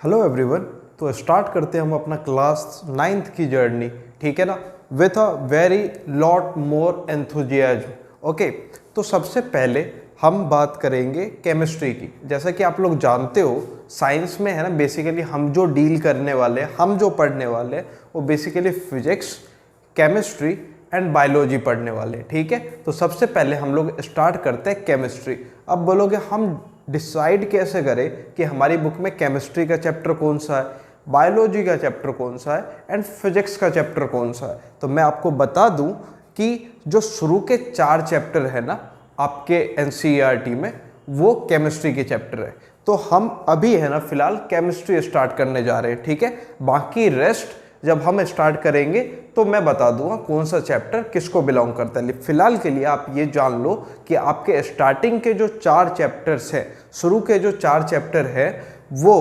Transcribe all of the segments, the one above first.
Hello everyone. तो start करते हैं हम अपना क्लास 9th की जर्नी, ठीक है ना, with a very lot more enthusiasm. Okay, तो सबसे पहले हम बात करेंगे केमिस्ट्री की। जैसा कि आप लोग जानते हो साइंस में है ना, बेसिकली हम जो डील करने वाले हैं, हम जो पढ़ने वाले हैं वो basically physics, chemistry and biology पढ़ने वाले हैं, ठीक है। तो सबसे पहले हम लोग स्टार्ट करते हैं केमिस्ट्री। अब बोलोगे हम डिसाइड कैसे करें कि हमारी बुक में केमिस्ट्री का चैप्टर कौन सा है, बायोलॉजी का चैप्टर कौन सा है एंड फिजिक्स का चैप्टर कौन सा है। तो मैं आपको बता दूं कि जो शुरू के 4 चैप्टर है ना आपके एनसीईआरटी में, वो केमिस्ट्री के चैप्टर है। तो हम अभी है ना फिलहाल केमिस्ट्री स्टार्ट करने जा रहे हैं, ठीक है। बाकी रेस्ट जब हम स्टार्ट करेंगे तो मैं बता दूंगा कौन सा चैप्टर किसको बिलोंग करता है। फिलहाल के लिए आप ये जान लो कि आपके स्टार्टिंग के जो 4 चैप्टर्स हैं, शुरू के जो 4 चैप्टर है, वो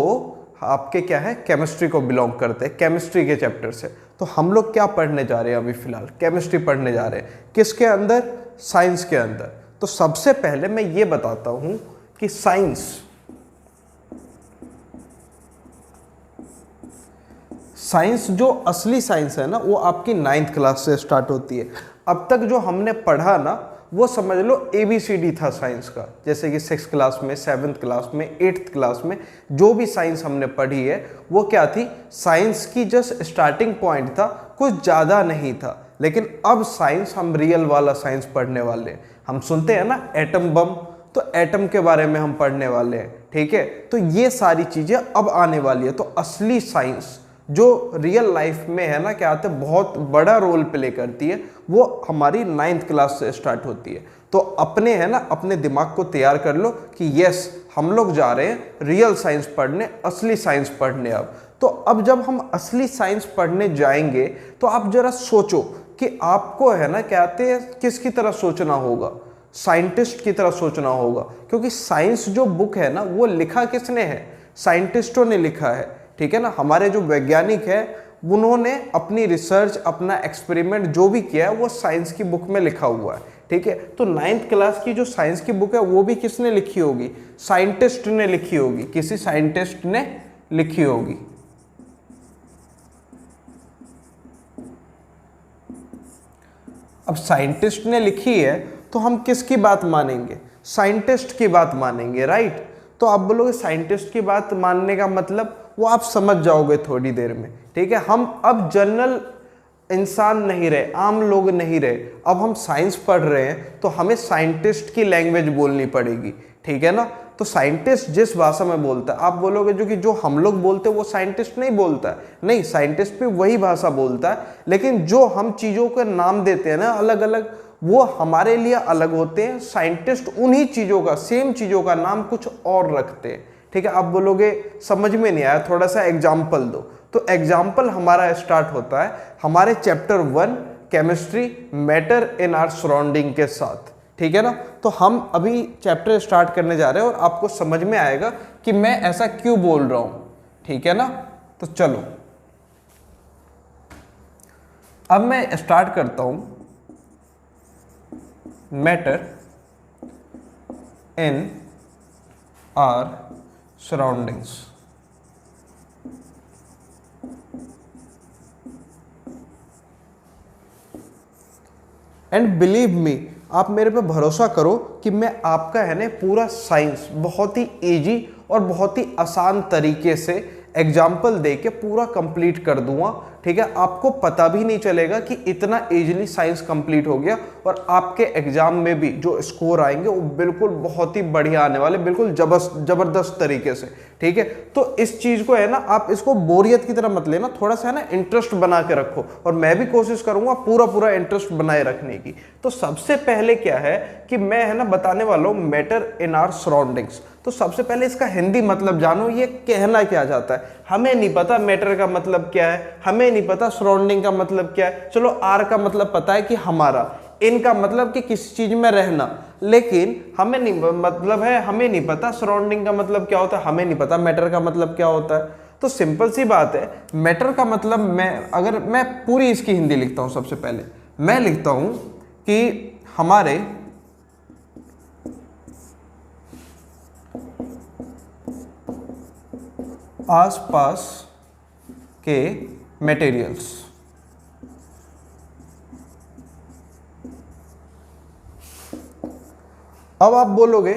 आपके क्या है, केमिस्ट्री को बिलोंग करते हैं, केमिस्ट्री के चैप्टर से। तो हम लोग क्या पढ़ने जा रहे हैं अभी फिलहाल, केमिस्ट्री पढ़ने जा रहे हैं। किसके अंदर? साइंस के अंदर। तो सबसे पहले मैं ये बताता हूं कि साइंस जो असली साइंस है ना, वो आपकी 9th क्लास से स्टार्ट होती है। अब तक जो हमने पढ़ा ना, वो समझ लो ABCD था साइंस का। जैसे कि 6th क्लास में, 7th क्लास में, 8th क्लास में जो भी साइंस हमने पढ़ी है वो क्या थी, साइंस की जस्ट स्टार्टिंग पॉइंट था, कुछ ज़्यादा नहीं था। लेकिन अब साइंस, हम रियल वाला साइंस पढ़ने वाले हैं। हम सुनते हैं ना एटम बम, तो एटम के बारे में हम पढ़ने वाले हैं, ठीक है। तो ये सारी चीज़ें अब आने वाली है। तो असली साइंस जो रियल लाइफ में है ना, क्या आते बहुत बड़ा रोल प्ले करती है, वो हमारी 9th क्लास से स्टार्ट होती है। तो अपने है ना, अपने दिमाग को तैयार कर लो कि यस, हम लोग जा रहे हैं रियल साइंस पढ़ने, असली साइंस पढ़ने। तो अब जब हम असली साइंस पढ़ने जाएंगे तो आप जरा सोचो कि आपको है ना, क्या आते हैं, किसकी तरह सोचना होगा, साइंटिस्ट की तरह सोचना होगा। क्योंकि साइंस जो बुक है ना, वो लिखा किसने है, साइंटिस्टों ने लिखा है, ठीक है ना। हमारे जो वैज्ञानिक है, उन्होंने अपनी रिसर्च, अपना एक्सपेरिमेंट जो भी किया है वो साइंस की बुक में लिखा हुआ है, ठीक है। तो 9th क्लास की जो साइंस की बुक है वो भी किसने लिखी होगी, साइंटिस्ट ने लिखी होगी, किसी साइंटिस्ट ने लिखी होगी। अब साइंटिस्ट ने लिखी है तो हम किसकी बात मानेंगे, साइंटिस्ट की बात मानेंगे, राइट। तो आप बोलोगे साइंटिस्ट की बात मानने का मतलब, वो आप समझ जाओगे थोड़ी देर में, ठीक है। हम अब जनरल इंसान नहीं रहे, आम लोग नहीं रहे। अब हम साइंस पढ़ रहे हैं तो हमें साइंटिस्ट की लैंग्वेज बोलनी पड़ेगी, ठीक है ना। तो साइंटिस्ट जिस भाषा में बोलता है, आप बोलोगे जो कि जो हम लोग बोलते हैं वो साइंटिस्ट नहीं बोलता है, नहीं, साइंटिस्ट भी वही भाषा बोलता है। लेकिन जो हम चीज़ों के नाम देते हैं ना अलग अलग, वो हमारे लिए अलग होते हैं। साइंटिस्ट उन्हीं चीज़ों का, सेम चीज़ों का नाम कुछ और रखते हैं, ठीक है। आप बोलोगे समझ में नहीं आया, थोड़ा सा एग्जाम्पल दो। तो एग्जाम्पल हमारा स्टार्ट होता है हमारे chapter 1 chemistry, matter in our surrounding के साथ, ठीक है ना। तो हम अभी चैप्टर स्टार्ट करने जा रहे हैं और आपको समझ में आएगा कि मैं ऐसा क्यों बोल रहा हूं, ठीक है ना। तो चलो अब मैं स्टार्ट करता हूं, matter in our surroundings. And believe me, आप मेरे पे भरोसा करो कि मैं आपका है ना पूरा साइंस बहुत ही इजी और बहुत ही आसान तरीके से एग्जाम्पल दे के पूरा कंप्लीट कर दूंगा, ठीक है। आपको पता भी नहीं चलेगा कि इतना इजीली साइंस कंप्लीट हो गया। और आपके एग्जाम में भी जो स्कोर आएंगे वो बिल्कुल बहुत ही बढ़िया आने वाले, बिल्कुल जबरदस्त तरीके से, ठीक है। तो इस चीज को है ना, आप इसको बोरियत की तरह मत लेना, थोड़ा सा है ना इंटरेस्ट बना के रखो। और मैं भी कोशिश करूंगा पूरा इंटरेस्ट बनाए रखने की। तो सबसे पहले क्या है कि मैं है ना बताने वाला हूं मैटर इन आवर सराउंडिंग्स। तो सबसे पहले इसका हिंदी मतलब जानो, ये कहना क्या चाहता है। हमें नहीं पता मैटर का मतलब क्या है, हमें नहीं पता सराउंडिंग का मतलब क्या है। चलो आर का मतलब पता है कि हमारा, इन का मतलब कि किसी चीज में रहना, लेकिन हमें नहीं पता सराउंडिंग का मतलब क्या होता है, हमें नहीं पता मैटर का मतलब क्या होता है। तो सिंपल सी बात है, मैटर का मतलब अगर मैं पूरी इसकी हिंदी लिखता हूं, सबसे पहले मैं लिखता हूं कि हमारे आसपास के मटेरियल्स। अब आप बोलोगे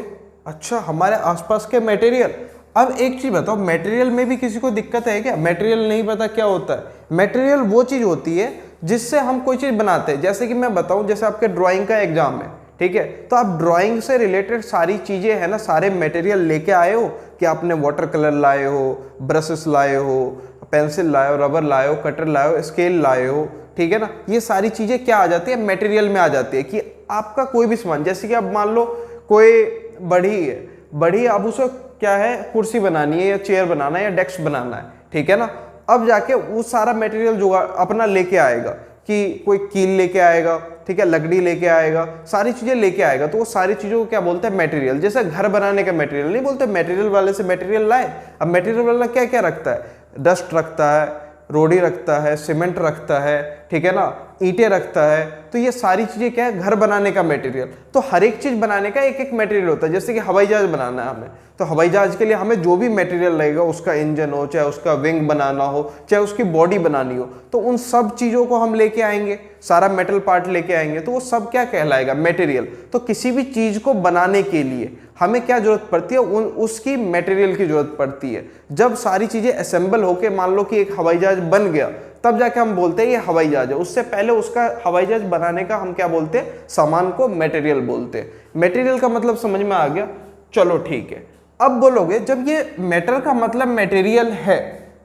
अच्छा हमारे आसपास के मटेरियल। अब एक चीज बताओ, मटेरियल में भी किसी को दिक्कत है क्या? मटेरियल नहीं पता क्या होता है? मटेरियल वो चीज होती है जिससे हम कोई चीज बनाते हैं। जैसे कि मैं बताऊं, जैसे आपके ड्राइंग का एग्जाम है, ठीक है, तो आप ड्राइंग से रिलेटेड सारी चीजें है ना, सारे मटेरियल लेके आए हो कि आपने वाटर कलर लाए हो, ब्रशेस लाए हो, पेंसिल लाए हो, रबर लाए हो, कटर लाए हो, स्केल लाए हो, ठीक है ना। ये सारी चीजें क्या आ जाती है? मटेरियल में आ जाती है। कि आपका कोई भी सामान, जैसे कि अब मान लो कोई बढ़ी है, बढ़ी अब उसको क्या है, कुर्सी बनानी है या चेयर बनाना है या डेस्क बनाना है, ठीक है ना। अब जाके वो सारा मटेरियल जो अपना लेके आएगा, कि कोई कील लेके आएगा, ठीक है, लकड़ी लेके आएगा, सारी चीजें लेके आएगा, तो वो सारी चीजों को क्या बोलते हैं? मटेरियल। जैसे घर बनाने का मटेरियल नहीं बोलते, मटेरियल वाले से मटेरियल लाए। अब मटेरियल वाला क्या क्या रखता है? डस्ट रखता है, रोड़ी रखता है, सीमेंट रखता है, ठीक है ना, ईंटें रखता है। तो ये सारी चीजें क्या है? घर बनाने का मटेरियल। तो हर एक चीज बनाने का एक एक मटेरियल होता है। जैसे कि हवाई जहाज बनाना है हमें, तो हवाई जहाज के लिए हमें जो भी मटेरियल लगेगा, उसका इंजन हो, चाहे उसका विंग बनाना हो, चाहे उसकी बॉडी बनानी हो, तो उन सब चीजों को हम लेके आएंगे, सारा मेटल पार्ट लेके आएंगे, तो वो सब क्या कहलाएगा? मटेरियल। तो किसी भी चीज को बनाने के लिए हमें क्या जरूरत पड़ती है? उसकी मटेरियल की जरूरत पड़ती है। जब सारी चीजें असेंबल होके मान लो कि एक हवाई जहाज बन गया, तब जाके हम बोलते हैं ये हवाई जहाज है। उससे पहले उसका हवाई जहाज बनाने का हम क्या बोलते हैं? सामान को मटेरियल बोलते हैं। मटेरियल का मतलब समझ में आ गया? चलो ठीक है। अब बोलोगे जब ये मैटर का मतलब मटेरियल है,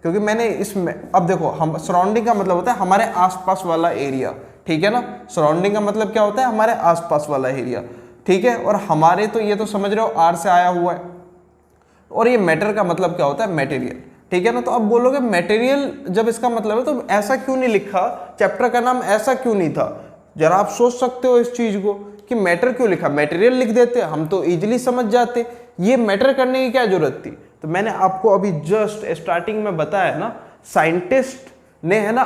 क्योंकि मैंने इसमें, अब देखो, हम सराउंडिंग का मतलब होता है हमारे आसपास वाला एरिया, ठीक है ना। सराउंडिंग का मतलब क्या होता है? हमारे आसपास वाला एरिया, ठीक है। और हमारे तो ये तो समझ रहे हो आर से आया हुआ है। और ये मैटर का मतलब क्या होता है? मटेरियल, ठीक है ना। तो अब बोलोगे मटेरियल जब इसका मतलब है, तो ऐसा क्यों नहीं लिखा? चैप्टर का नाम ऐसा क्यों नहीं था? जरा आप सोच सकते हो इस चीज को कि मैटर क्यों लिखा? मटेरियल लिख देते, हम तो इजीली समझ जाते। ये मैटर करने की क्या जरूरत थी? तो मैंने आपको अभी जस्ट स्टार्टिंग में बताया ना, साइंटिस्ट ने है ना,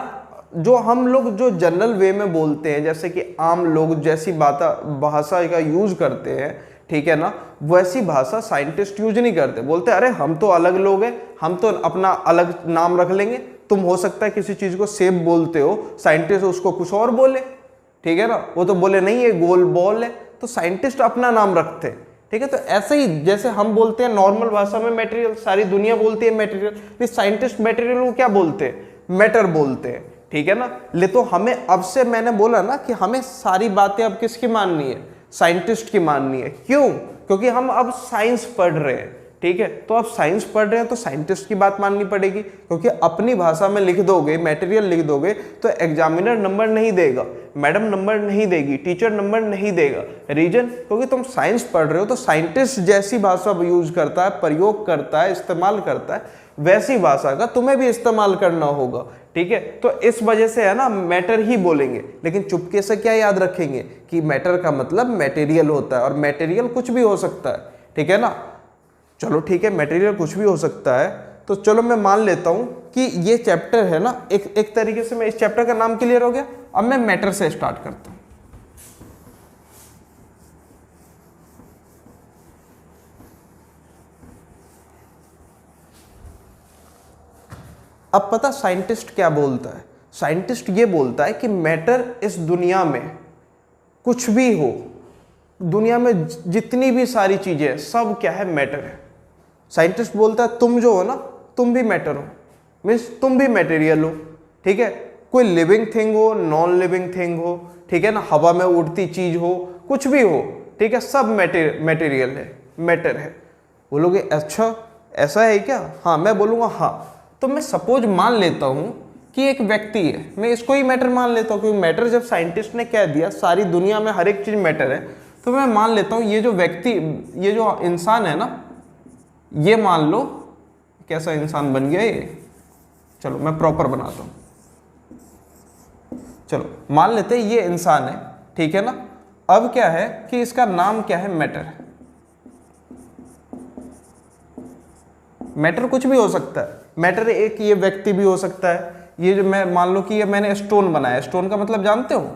जो हम लोग जो जनरल वे में बोलते हैं, जैसे कि आम लोग जैसी भाषा का यूज करते हैं, ठीक है ना, वैसी भाषा साइंटिस्ट यूज नहीं करते। बोलते अरे हम तो अलग लोग हैं, हम तो अपना अलग नाम रख लेंगे। तुम हो सकता है किसी चीज को सेब बोलते हो, साइंटिस्ट उसको कुछ और बोले, ठीक है ना, वो तो बोले नहीं ये गोल बॉल है, तो साइंटिस्ट अपना नाम रखते हैं, ठीक है। तो ऐसे ही जैसे हम बोलते हैं नॉर्मल भाषा में मटेरियल, सारी दुनिया बोलती है मटेरियल, तो साइंटिस्ट मटेरियल को क्या बोलते हैं? मैटर बोलते हैं, ठीक है ना। ले तो हमें अब से मैंने बोला ना कि हमें सारी बातें अब किसकी माननी है? साइंटिस्ट की माननी है। क्यों? क्योंकि हम अब साइंस पढ़ रहे हैं, ठीक है। तो आप साइंस पढ़ रहे हैं तो साइंटिस्ट की बात माननी पड़ेगी, क्योंकि अपनी भाषा में लिख दोगे, मटेरियल लिख दोगे, तो एग्जामिनर नंबर नहीं देगा, मैडम नंबर नहीं देगी, टीचर नंबर नहीं देगा। रीजन? क्योंकि तुम साइंस पढ़ रहे हो, तो साइंटिस्ट जैसी भाषा यूज करता है, प्रयोग करता है, इस्तेमाल करता है, वैसी भाषा का तुम्हें भी इस्तेमाल करना होगा, ठीक है। तो इस वजह से है ना मैटर ही बोलेंगे, लेकिन चुपके से क्या याद रखेंगे कि मैटर का मतलब मटेरियल होता है, और मटेरियल कुछ भी हो सकता है, ठीक है ना। चलो ठीक है, मटेरियल कुछ भी हो सकता है, तो चलो मैं मान लेता हूं कि ये चैप्टर है ना, एक तरीके से मैं इस चैप्टर का नाम क्लियर हो गया। अब मैं मैटर से स्टार्ट करता हूं। अब पता साइंटिस्ट क्या बोलता है? साइंटिस्ट ये बोलता है कि मैटर इस दुनिया में कुछ भी हो, दुनिया में जितनी भी सारी चीजें हैं, सब क्या है? मैटर है। साइंटिस्ट बोलता है तुम जो हो ना, तुम भी मैटर हो, मीन्स तुम भी मटेरियल हो, ठीक है। कोई लिविंग थिंग हो, नॉन लिविंग थिंग हो, ठीक है ना, हवा में उड़ती चीज हो, कुछ भी हो, ठीक है, सब मटेरियल है, मैटर है। बोलोगे अच्छा ऐसा है क्या? हाँ, मैं बोलूँगा हाँ। तो मैं सपोज मान लेता हूँ कि एक व्यक्ति है, मैं इसको ही मैटर मान लेता हूँ, क्योंकि मैटर जब साइंटिस्ट ने कह दिया सारी दुनिया में हर एक चीज़ मैटर है, तो मैं मान लेता हूँ ये जो व्यक्ति, ये जो इंसान है ना, ये मान लो कैसा इंसान बन गया ये। चलो मैं प्रॉपर बनाता हूँ। चलो मान लेते हैं ये इंसान है, ठीक है ना। अब क्या है कि इसका नाम क्या है? मैटर है। मैटर कुछ भी हो सकता है। मैटर एक ये व्यक्ति भी हो सकता है। ये जो मैं मान लो कि ये मैंने स्टोन बनाया, स्टोन का मतलब जानते हो?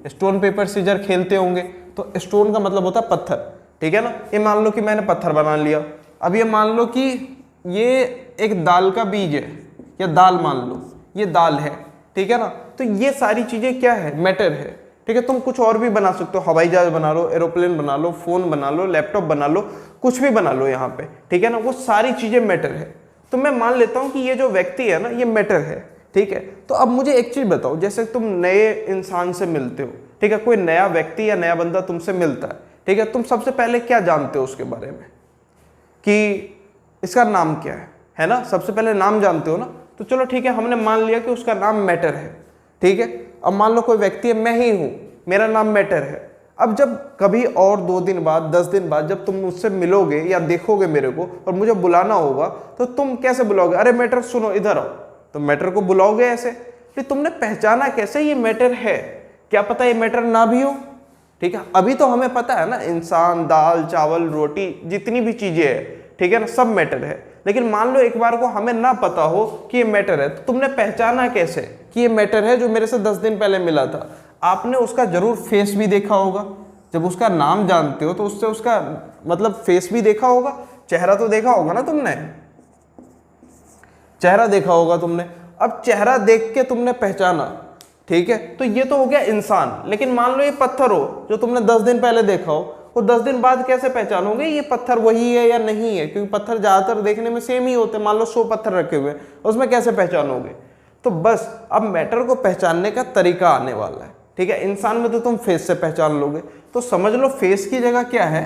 स्टोन पेपर सीजर खेलते होंगे, तो स्टोन का मतलब होता है पत्थर, ठीक है ना। ये मान लो कि मैंने पत्थर बना लिया। अब ये मान लो कि ये एक दाल का बीज है, या दाल मान लो, ये दाल है, ठीक है ना। तो ये सारी चीजें क्या है, मैटर है, ठीक है। तुम कुछ और भी बना सकते हो, हवाई जहाज बना लो, एरोप्लेन बना लो, फोन बना लो, लैपटॉप बना लो, कुछ भी बना लो यहाँ पे, ठीक है ना। वो सारी चीजें मैटर है। तो मैं मान लेता हूँ कि ये जो व्यक्ति है ना, ये मैटर है, ठीक है। तो अब मुझे एक चीज बताओ, जैसे तुम नए इंसान से मिलते हो, ठीक है, कोई नया व्यक्ति या नया बंदा तुमसे मिलता है, ठीक है, तुम सबसे पहले क्या जानते हो उसके बारे में, कि इसका नाम क्या है ना, सबसे पहले नाम जानते हो ना। तो चलो ठीक है, हमने मान लिया कि उसका नाम मैटर है, ठीक है। अब मान लो कोई व्यक्ति है, मैं ही हूं, मेरा नाम मैटर है। अब जब कभी और 2 दिन बाद, 10 दिन बाद जब तुम मुझसे मिलोगे या देखोगे मेरे को और मुझे बुलाना होगा, तो तुम कैसे बुलाओगे, अरे मैटर सुनो इधर आओ, तो मैटर को बुलाओगे ऐसे। फिर तुमने पहचाना कैसे ये मैटर है, क्या पता ये मैटर ना भी हो, ठीक है। अभी तो हमें पता है ना, इंसान, दाल, चावल, रोटी, जितनी भी चीजें है, ठीक है ना, सब मैटर है। लेकिन मान लो एक बार को हमें ना पता हो कि ये मैटर है, तो तुमने पहचाना कैसे कि ये मैटर है जो मेरे से 10 दिन पहले मिला था। आपने उसका जरूर फेस भी देखा होगा, जब उसका नाम जानते हो तो उससे उसका मतलब फेस भी देखा होगा, चेहरा तो देखा होगा ना तुमने, चेहरा देखा होगा तुमने। अब चेहरा देख के तुमने पहचाना, ठीक है, तो ये तो हो गया इंसान। लेकिन मान लो ये पत्थर हो जो तुमने 10 दिन पहले देखा हो, वो 10 दिन बाद कैसे पहचानोगे ये पत्थर वही है या नहीं है, क्योंकि पत्थर ज्यादातर देखने में सेम ही होते हैं। मान लो 100 पत्थर रखे हुए, उसमें कैसे पहचानोगे। तो बस अब मैटर को पहचानने का तरीका आने वाला है, ठीक है। इंसान में तो तुम फेस से पहचान लोगे, तो समझ लो फेस की जगह क्या है,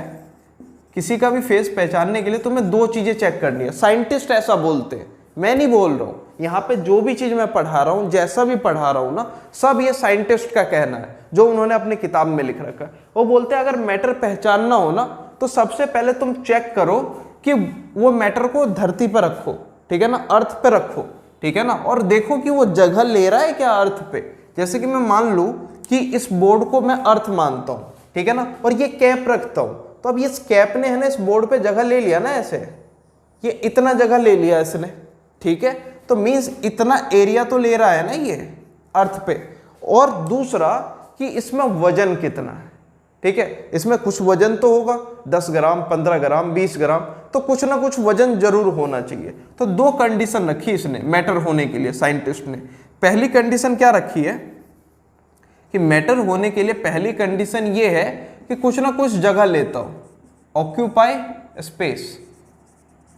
किसी का भी फेस पहचानने के लिए तुम्हें 2 चीजें चेक करनी है। साइंटिस्ट ऐसा बोलते हैं, मैं नहीं बोल रहा हूं। यहाँ पे जो भी चीज मैं पढ़ा रहा हूं, जैसा भी पढ़ा रहा हूं ना, सब ये साइंटिस्ट का कहना है, जो उन्होंने अपनी किताब में लिख रखा है। वो बोलते हैं अगर मैटर पहचानना हो ना, तो सबसे पहले तुम चेक करो कि वो मैटर को धरती पर रखो, ठीक है ना, अर्थ पे रखो, ठीक है ना, और देखो कि वो जगह ले रहा है क्या अर्थ पे। जैसे कि मैं मान लूं कि इस बोर्ड को मैं अर्थ मानता हूं, ठीक है ना, और ये कैप रखता हूं, तो अब इस कैप ने है ना इस बोर्ड पे जगह ले लिया ना, ऐसे ये इतना जगह ले लिया इसने, ठीक है। तो मींस इतना एरिया तो ले रहा है ना ये अर्थ पे। और दूसरा कि इसमें वजन कितना है, ठीक है, इसमें कुछ वजन तो होगा, 10 ग्राम, 15 ग्राम, 20 ग्राम, तो कुछ ना कुछ वजन जरूर होना चाहिए। तो 2 कंडीशन रखी इसने मैटर होने के लिए, साइंटिस्ट ने। पहली कंडीशन क्या रखी है कि मैटर होने के लिए पहली कंडीशन ये है कि कुछ ना कुछ जगह लेता हो, ऑक्यूपाई स्पेस।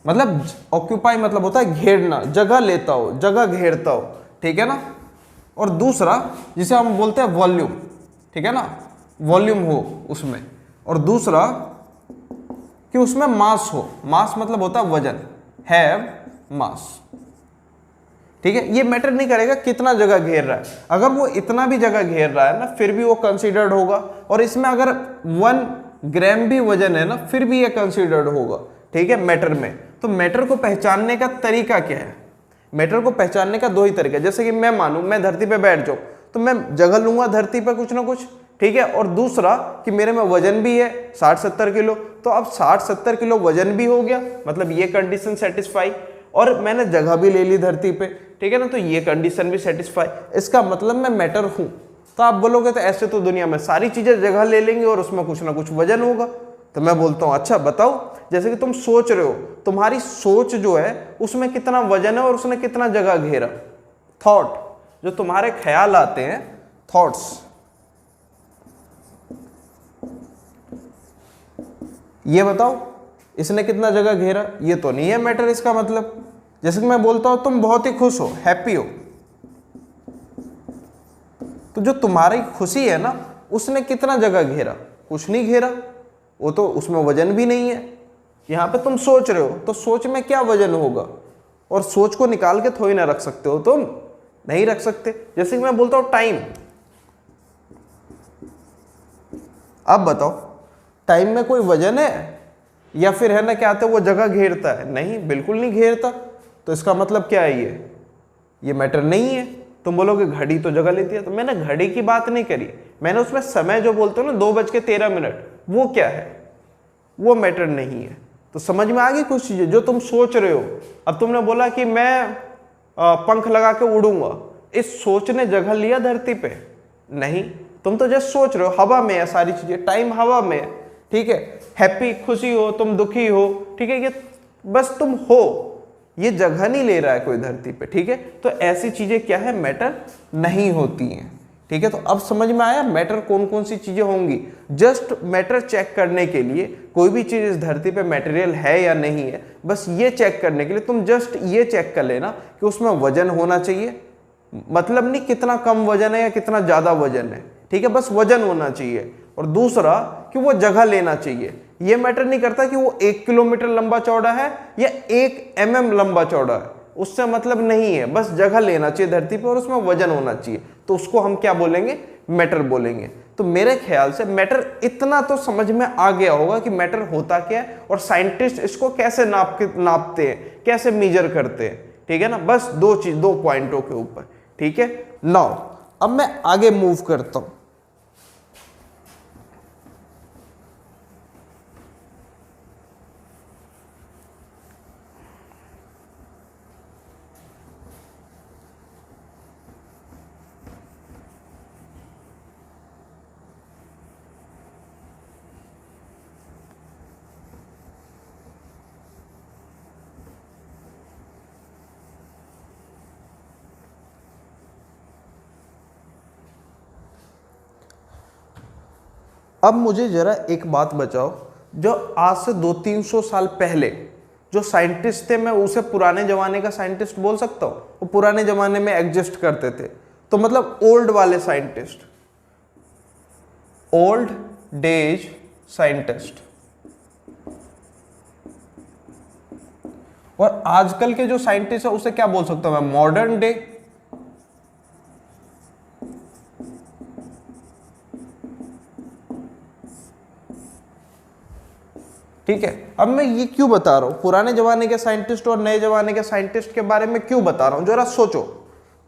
मतलब ऑक्यूपाई मतलब होता है घेरना, जगह लेता हो, जगह घेरता हो, ठीक है ना। और दूसरा जिसे हम बोलते हैं वॉल्यूम, ठीक है ना, वॉल्यूम हो उसमें। और दूसरा कि उसमें मास हो, मास मतलब होता है वजन, हैव मास, ठीक है। ये मैटर नहीं करेगा कितना जगह घेर रहा है, अगर वो इतना भी जगह घेर रहा है ना, फिर भी वो कंसीडर्ड होगा। और इसमें अगर 1 ग्राम भी वजन है ना, फिर भी ये कंसीडर्ड होगा, ठीक है, मैटर में। तो मैटर को पहचानने का तरीका क्या है, मैटर को पहचानने का 2 ही तरीका। जैसे कि मैं मानूं मैं धरती पे बैठ जाऊं, तो मैं जगह लूंगा धरती पे कुछ ना कुछ, ठीक है। और दूसरा कि मेरे में वजन भी है 60-70 किलो, तो अब 60-70 किलो वजन भी हो गया, मतलब ये कंडीशन सेटिस्फाई। और मैंने जगह भी ले ली धरती पे, ठीक है ना, तो ये कंडीशन भी सेटिस्फाई। इसका मतलब मैं मैटर हूं। तो आप बोलोगे तो ऐसे तो दुनिया में सारी चीजें जगह ले लेंगी और उसमें कुछ ना कुछ वजन होगा। तो मैं बोलता हूं अच्छा बताओ, जैसे कि तुम सोच रहे हो, तुम्हारी सोच जो है उसमें कितना वजन है और उसने कितना जगह घेरा। थॉट, जो तुम्हारे ख्याल आते हैं, थॉट्स, ये बताओ इसने कितना जगह घेरा। ये तो नहीं है मैटर इसका मतलब। जैसे कि मैं बोलता हूं तुम बहुत ही खुश हो, हैप्पी हो, तो जो तुम्हारी खुशी है ना, उसने कितना जगह घेरा, कुछ नहीं घेरा, वो तो उसमें वजन भी नहीं है। यहां पे तुम सोच रहे हो, तो सोच में क्या वजन होगा, और सोच को निकाल के थोड़ी ना रख सकते हो, तुम नहीं रख सकते। जैसे कि मैं बोलता हूं टाइम, अब बताओ टाइम में कोई वजन है या फिर है ना क्या आते वो जगह घेरता है, नहीं, बिल्कुल नहीं घेरता। तो इसका मतलब क्या है, ये मैटर नहीं है। तुम बोलोगे घड़ी तो जगह लेती है, तो मैंने घड़ी की बात नहीं करी, मैंने उसमें समय जो बोलते हो ना 2:13, वो क्या है, वो मैटर नहीं है। तो समझ में आ गई कुछ चीजें जो तुम सोच रहे हो। अब तुमने बोला कि मैं पंख लगा के उड़ूंगा, इस सोच ने जगह लिया धरती पे, नहीं, तुम तो जस्ट सोच रहे हो, हवा में है सारी चीजें, टाइम हवा में है, ठीक है। हैप्पी खुशी हो, तुम दुखी हो, ठीक है, ये बस तुम हो, ये जगह नहीं ले रहा है कोई धरती पे, ठीक है। तो ऐसी चीजें क्या है, मैटर नहीं होती हैं, ठीक है। तो अब समझ में आया मैटर कौन कौन सी चीजें होंगी। जस्ट मैटर चेक करने के लिए, कोई भी चीज इस धरती पे मटेरियल है या नहीं है, बस ये चेक करने के लिए तुम जस्ट ये चेक कर लेना कि उसमें वजन होना चाहिए, मतलब नहीं कितना कम वजन है या कितना ज्यादा वजन है, ठीक है, बस वजन होना चाहिए। और दूसरा कि वो जगह लेना चाहिए। ये मैटर नहीं करता कि वो 1 किलोमीटर लंबा चौड़ा है या 1 mm लंबा चौड़ा है, उससे मतलब नहीं है, बस जगह लेना चाहिए धरती पे और उसमें वजन होना चाहिए, तो उसको हम क्या बोलेंगे, मैटर बोलेंगे। तो मेरे ख्याल से मैटर इतना तो समझ में आ गया होगा कि मैटर होता क्या है और साइंटिस्ट इसको कैसे नापते हैं, कैसे मेजर करते हैं, ठीक है ना। बस दो पॉइंटों के ऊपर, ठीक है। नाउ अब मैं आगे मूव करता हूं। अब मुझे जरा एक बात बताओ, जो आज से 200-300 साल पहले जो साइंटिस्ट थे, मैं उसे पुराने जमाने का साइंटिस्ट बोल सकता हूँ, वो पुराने जमाने में एग्जिस्ट करते थे, तो मतलब ओल्ड वाले साइंटिस्ट, ओल्ड डेज साइंटिस्ट। और आजकल के जो साइंटिस्ट है उसे क्या बोल सकता हूं मैं, मॉडर्न डे। ठीक है। अब मैं ये क्यों बता रहा हूं, पुराने जमाने के साइंटिस्ट और नए जमाने के साइंटिस्ट के बारे में क्यों बता रहा हूं, जरा सोचो,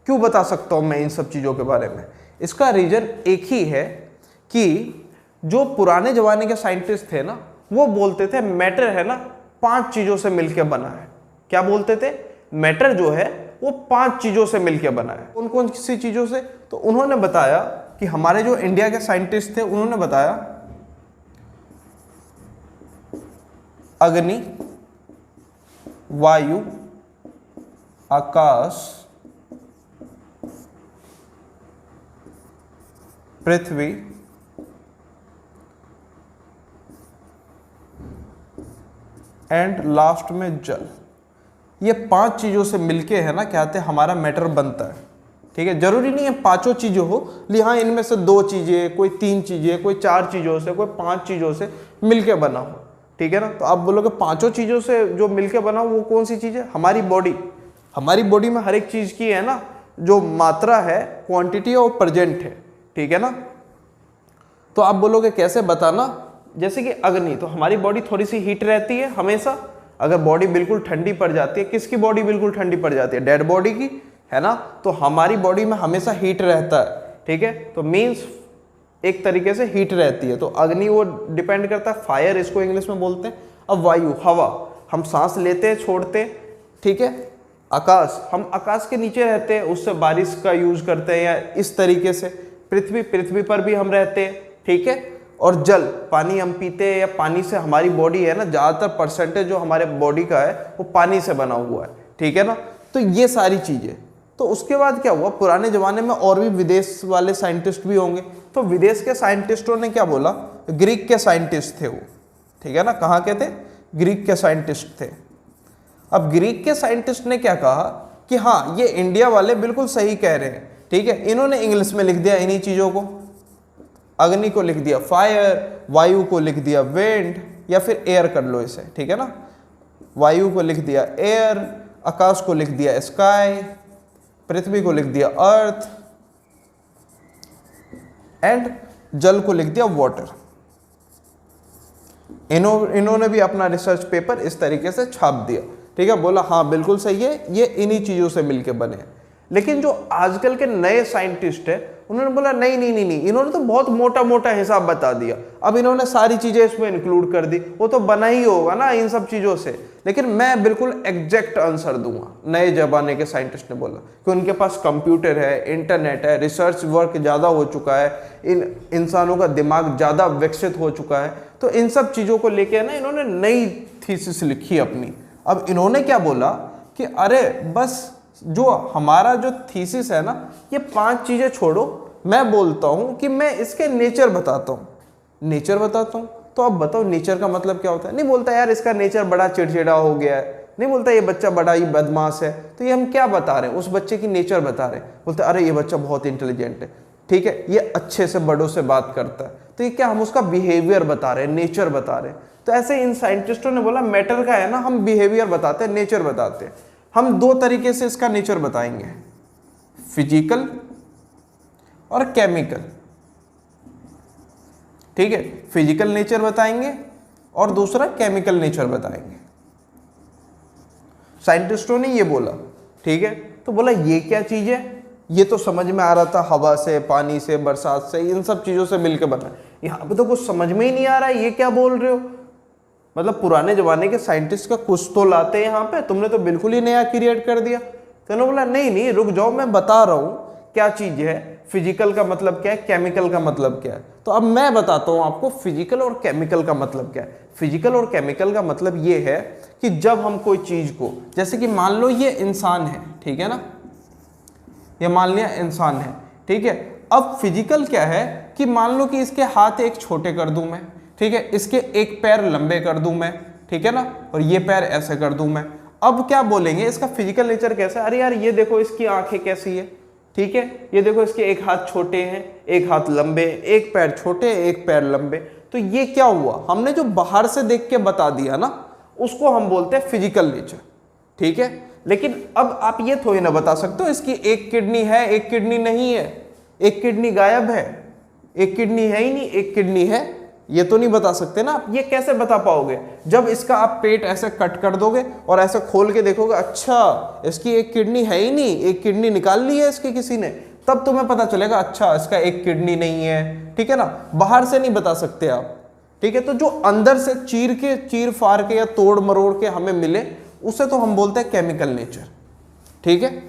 क्यों बता सकता हूं मैं इन सब चीजों के बारे में। इसका रीजन एक ही है कि जो पुराने जमाने के साइंटिस्ट थे ना, वो बोलते थे मैटर है ना 5 चीजों से मिलकर बना है। क्या बोलते थे, मैटर जो है वो 5 चीजों से मिलकर बना है। कौन कौन सी चीजों से, तो उन्होंने बताया कि हमारे जो इंडिया के साइंटिस्ट थे उन्होंने बताया अग्नि, वायु, आकाश, पृथ्वी, एंड लास्ट में जल। ये 5 चीजों से मिलके है ना क्या कहते हैं हमारा मैटर बनता है। ठीक है, जरूरी नहीं है 5 चीजें हो, हाँ इनमें से 2 चीजें, कोई 3 चीजें, कोई 4 चीजों से, कोई 5 चीजों से मिलके बना हो। ठीक है ना, तो आप बोलोगे 5 चीजों से जो मिलके बना हो वो कौन सी चीज है, हमारी बॉडी। हमारी बॉडी में हर एक चीज की है ना जो मात्रा है, क्वांटिटी और प्रेजेंट है। ठीक है ना, तो आप बोलोगे कैसे बताना, जैसे कि अग्नि, तो हमारी बॉडी थोड़ी सी हीट रहती है हमेशा। अगर बॉडी बिल्कुल ठंडी पड़ जाती है, किसकी बॉडी बिल्कुल ठंडी पड़ जाती है, डेड बॉडी की, है ना। तो हमारी बॉडी में हमेशा हीट रहता है। ठीक है, तो मीन्स एक तरीके से हीट रहती है। तो अग्नि वो डिपेंड करता है, फायर इसको इंग्लिश में बोलते हैं। अब वायु, हवा, हम सांस लेते हैं छोड़ते हैं। ठीक है, आकाश, हम आकाश के नीचे रहते हैं, उससे बारिश का यूज करते हैं या इस तरीके से। पृथ्वी, पृथ्वी पर भी हम रहते हैं। ठीक है, और जल, पानी हम पीते हैं, या पानी से हमारी बॉडी है ना, ज़्यादातर परसेंटेज जो हमारे बॉडी का है वो पानी से बना हुआ है। ठीक है ना, तो ये सारी चीज़ें। तो उसके बाद क्या हुआ, पुराने ज़माने में और भी विदेश वाले साइंटिस्ट भी होंगे, तो विदेश के साइंटिस्टों ने क्या बोला, ग्रीक के साइंटिस्ट थे वो। ठीक है ना, कहाँ के थे, ग्रीक के साइंटिस्ट थे। अब ग्रीक के साइंटिस्ट ने क्या कहा कि हाँ ये इंडिया वाले बिल्कुल सही कह रहे हैं। ठीक है, इन्होंने इंग्लिश में लिख दिया इन्हीं चीज़ों को, अग्नि को लिख दिया फायर, वायु को लिख दिया विंड, या फिर एयर कर लो इसे। ठीक है ना, वायु को लिख दिया एयर, आकाश को लिख दिया स्काई, पृथ्वी को लिख दिया अर्थ, एंड जल को लिख दिया वाटर। इन्होंने भी अपना रिसर्च पेपर इस तरीके से छाप दिया। ठीक है, बोला हाँ बिल्कुल सही है, ये इन्हीं चीजों से मिलके बने हैं। लेकिन जो आजकल के नए साइंटिस्ट है उन्होंने बोला नहीं नहीं नहीं नहीं, इन्होंने तो बहुत मोटा मोटा हिसाब बता दिया। अब इन्होंने सारी चीजें इसमें इंक्लूड कर दी, वो तो बना ही होगा ना इन सब चीजों से, लेकिन मैं बिल्कुल एग्जैक्ट आंसर दूंगा। नए जमाने के साइंटिस्ट ने बोला कि उनके पास कंप्यूटर है, इंटरनेट है, रिसर्च वर्क ज़्यादा हो चुका है, इन इंसानों का दिमाग ज़्यादा विकसित हो चुका है, तो इन सब चीज़ों को लेके ना इन्होंने नई थीसिस लिखी अपनी। अब इन्होंने क्या बोला कि कि अरे बस जो हमारा जो थीसिस है ना, ये 5 चीजें छोड़ो, मैं बोलता हूं कि मैं इसके नेचर बताता हूं, नेचर बताता हूं। तो अब बताओ नेचर का मतलब क्या होता है? नहीं बोलता यार इसका नेचर बड़ा चिड़चिड़ा हो गया है, नहीं बोलता ये बच्चा बड़ा ही बदमाश है। तो ये हम क्या बता रहे हैं? उस बच्चे की नेचर बता रहे हैं। बोलते अरे ये बच्चा बहुत इंटेलिजेंट है, ठीक है, ये अच्छे से बड़ों से बात करता है। तो ये क्या, हम उसका बिहेवियर बता रहे हैं, नेचर बता रहे हैं। तो ऐसे इन साइंटिस्टों ने बोला मैटर का है ना, हम बिहेवियर बताते हैं, नेचर बताते हैं। हम 2 तरीके से इसका नेचर बताएंगे, फिजिकल और केमिकल, ठीक है। फिजिकल नेचर बताएंगे और दूसरा केमिकल नेचर बताएंगे। साइंटिस्टों ने ये बोला, ठीक है। तो बोला ये क्या चीज है? ये तो समझ में आ रहा था हवा से, पानी से, बरसात से, इन सब चीजों से मिलकर बना। यहाँ पे तो कुछ समझ में ही नहीं आ रहा है, ये क्या बोल रहे हो? मतलब पुराने जमाने के साइंटिस्ट का कुछ तो लाते हैं यहाँ पे, तुमने तो बिल्कुल ही नया क्रिएट कर दिया। तो उन्होंने बोला नहीं नहीं रुक जाओ, मैं बता रहा हूँ क्या चीज है, फिजिकल का मतलब क्या है, केमिकल का मतलब क्या है। तो अब मैं बताता हूँ आपको फिजिकल और केमिकल का मतलब क्या है। फिजिकल और केमिकल का मतलब ये है कि जब हम कोई चीज को, जैसे कि मान लो ये इंसान है, ठीक है ना, ये मान लिया इंसान है, ठीक है। अब फिजिकल क्या है कि मान लो कि इसके हाथ एक छोटे कर दूं मैं, ठीक है, इसके एक पैर लंबे कर दूं मैं, ठीक है ना, और ये पैर ऐसे कर दूं मैं। अब क्या बोलेंगे इसका फिजिकल नेचर कैसा है? अरे यार ये देखो इसकी आंखें कैसी है, ठीक है, ये देखो इसके एक हाथ छोटे हैं, एक हाथ लंबे, एक पैर छोटे, एक पैर लंबे। तो ये क्या हुआ? हमने जो बाहर से देख के बता दिया ना, उसको हम बोलते हैं फिजिकल नेचर, ठीक है। लेकिन अब आप ये थोड़ी ना बता सकते हो इसकी एक किडनी है, एक किडनी नहीं है, एक किडनी गायब है, एक किडनी है ही नहीं, एक किडनी है, ये तो नहीं बता सकते ना आप। ये कैसे बता पाओगे? जब इसका आप पेट ऐसे कट कर दोगे और ऐसे खोल के देखोगे, अच्छा इसकी एक किडनी है ही नहीं, एक किडनी निकाल ली है इसकी किसी ने, तब तुम्हें पता चलेगा अच्छा इसका एक किडनी नहीं है, ठीक है ना। बाहर से नहीं बता सकते आप, ठीक है। तो जो अंदर से चीर फाड़ के या तोड़ मरोड़ के हमें मिले, उसे तो हम बोलते हैं केमिकल नेचर, ठीक है।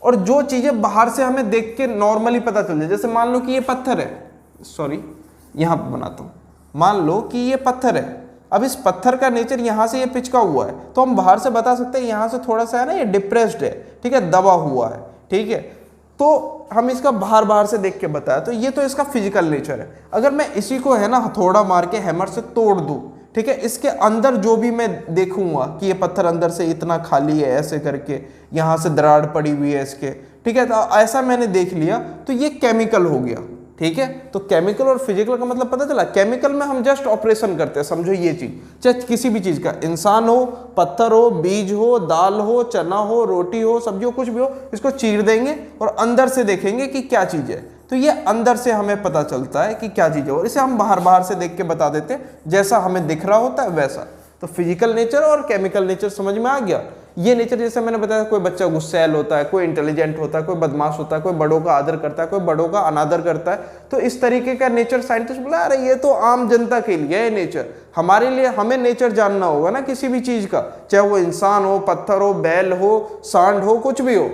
और जो चीजें बाहर से हमें देख के नॉर्मली पता चल जाए, जैसे मान लो कि ये पत्थर है, सॉरी यहां पर बनाता हूं, मान लो कि ये पत्थर है, अब इस पत्थर का नेचर यहां से ये पिचका हुआ है, तो हम बाहर से बता सकते हैं यहां से थोड़ा सा है ना ये डिप्रेस्ड है, ठीक है, दबा हुआ है, ठीक है। तो हम इसका बाहर से देख के बताया, तो ये तो इसका फिजिकल नेचर है। अगर मैं इसी को है ना हथौड़ा मार के हैमर से तोड़ दूं, ठीक है, इसके अंदर जो भी मैं देखूंगा कि ये पत्थर अंदर से इतना खाली है, ऐसे करके यहां से दरार पड़ी हुई है इसके, ठीक है, तो ऐसा मैंने देख लिया, तो ये केमिकल हो गया, ठीक है। तो केमिकल और फिजिकल का मतलब पता चला। केमिकल में हम जस्ट ऑपरेशन करते हैं, समझो ये चीज, चाहे किसी भी चीज का, इंसान हो, पत्थर हो, बीज हो, दाल हो, चना हो, रोटी हो, सब्जी हो, कुछ भी हो, इसको चीर देंगे और अंदर से देखेंगे कि क्या चीज है। तो ये अंदर से हमें पता चलता है कि क्या चीज है, और इसे हम बाहर से देख के बता देते हैं, जैसा हमें दिख रहा होता है वैसा। तो फिजिकल नेचर और केमिकल नेचर समझ में आ गया। ये नेचर जैसे मैंने बताया, कोई बच्चा गुस्सैल होता है, कोई इंटेलिजेंट होता है, कोई बदमाश होता है, कोई बड़ों का आदर करता है, कोई बड़ों का अनादर करता है। तो इस तरीके का नेचर साइंटिस्ट बोला अरे ये तो आम जनता के लिए है नेचर, हमारे लिए हमें नेचर जानना होगा ना किसी भी चीज का, चाहे वो इंसान हो, पत्थर हो, बैल हो, सांड हो, कुछ भी हो।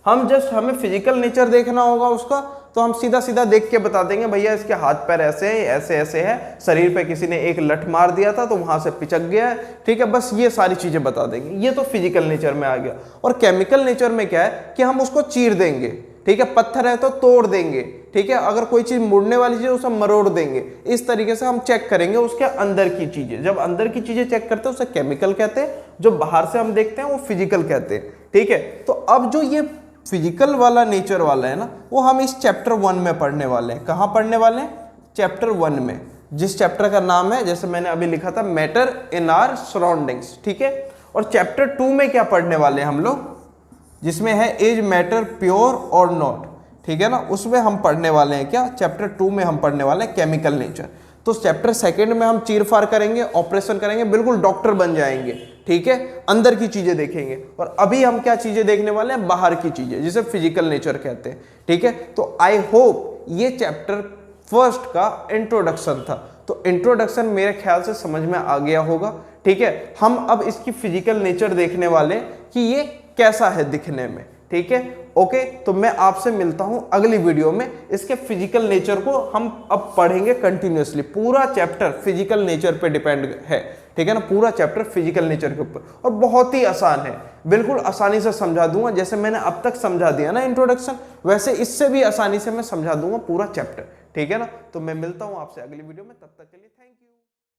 हमें फिजिकल नेचर देखना होगा उसका, तो हम सीधा सीधा देख के बता देंगे भैया इसके हाथ पैर ऐसे हैं, ऐसे ऐसे है, शरीर पे किसी ने एक लठ मार दिया था तो वहां से पिचक गया है, ठीक है, बस ये सारी चीजें बता देंगे। ये तो फिजिकल नेचर में आ गया। और केमिकल नेचर में क्या है कि हम उसको चीर देंगे, ठीक है, पत्थर है तो तोड़ देंगे, ठीक है, अगर कोई चीज मुड़ने वाली चीज उसे मरोड़ देंगे। इस तरीके से हम चेक करेंगे उसके अंदर की चीजें। जब अंदर की चीजें चेक करते हैं उसे केमिकल कहते हैं, जो बाहर से हम देखते हैं वो फिजिकल कहते हैं, ठीक है। तो अब जो ये फिजिकल वाला नेचर वाला है ना, वो हम इस चैप्टर 1 में पढ़ने वाले हैं। कहाँ पढ़ने वाले हैं? चैप्टर 1 में, जिस चैप्टर का नाम है, जैसे मैंने अभी लिखा था, मैटर इन आवर सराउंडिंग्स, ठीक है। और चैप्टर 2 में क्या पढ़ने वाले हैं हम लोग, जिसमें है इज मैटर प्योर और नॉट, ठीक है ना, उसमें हम पढ़ने वाले हैं क्या, चैप्टर 2 में हम पढ़ने वाले हैं केमिकल नेचर। तो चैप्टर 2 में हम चीरफाड़ करेंगे, ऑपरेशन करेंगे, बिल्कुल डॉक्टर बन जाएंगे, ठीक है, अंदर की चीजें देखेंगे। और अभी हम क्या चीजें देखने वाले हैं, बाहर की चीजें, जिसे फिजिकल नेचर कहते हैं, ठीक है। तो आई होप ये चैप्टर 1 का इंट्रोडक्शन था, तो इंट्रोडक्शन मेरे ख्याल से समझ में आ गया होगा, ठीक है। हम अब इसकी फिजिकल नेचर देखने वाले कि ये कैसा है दिखने में, ठीक है, ओके। तो मैं आपसे मिलता हूं अगली वीडियो में। इसके फिजिकल नेचर को हम अब पढ़ेंगे कंटिन्यूअसली, पूरा चैप्टर फिजिकल नेचर पे डिपेंड है, ठीक है ना, पूरा चैप्टर फिजिकल नेचर के ऊपर, और बहुत ही आसान है, बिल्कुल आसानी से समझा दूंगा। जैसे मैंने अब तक समझा दिया ना इंट्रोडक्शन, वैसे इससे भी आसानी से मैं समझा दूंगा पूरा चैप्टर, ठीक है ना। तो मैं मिलता हूं आपसे अगली वीडियो में, तब तक के लिए थैंक यू।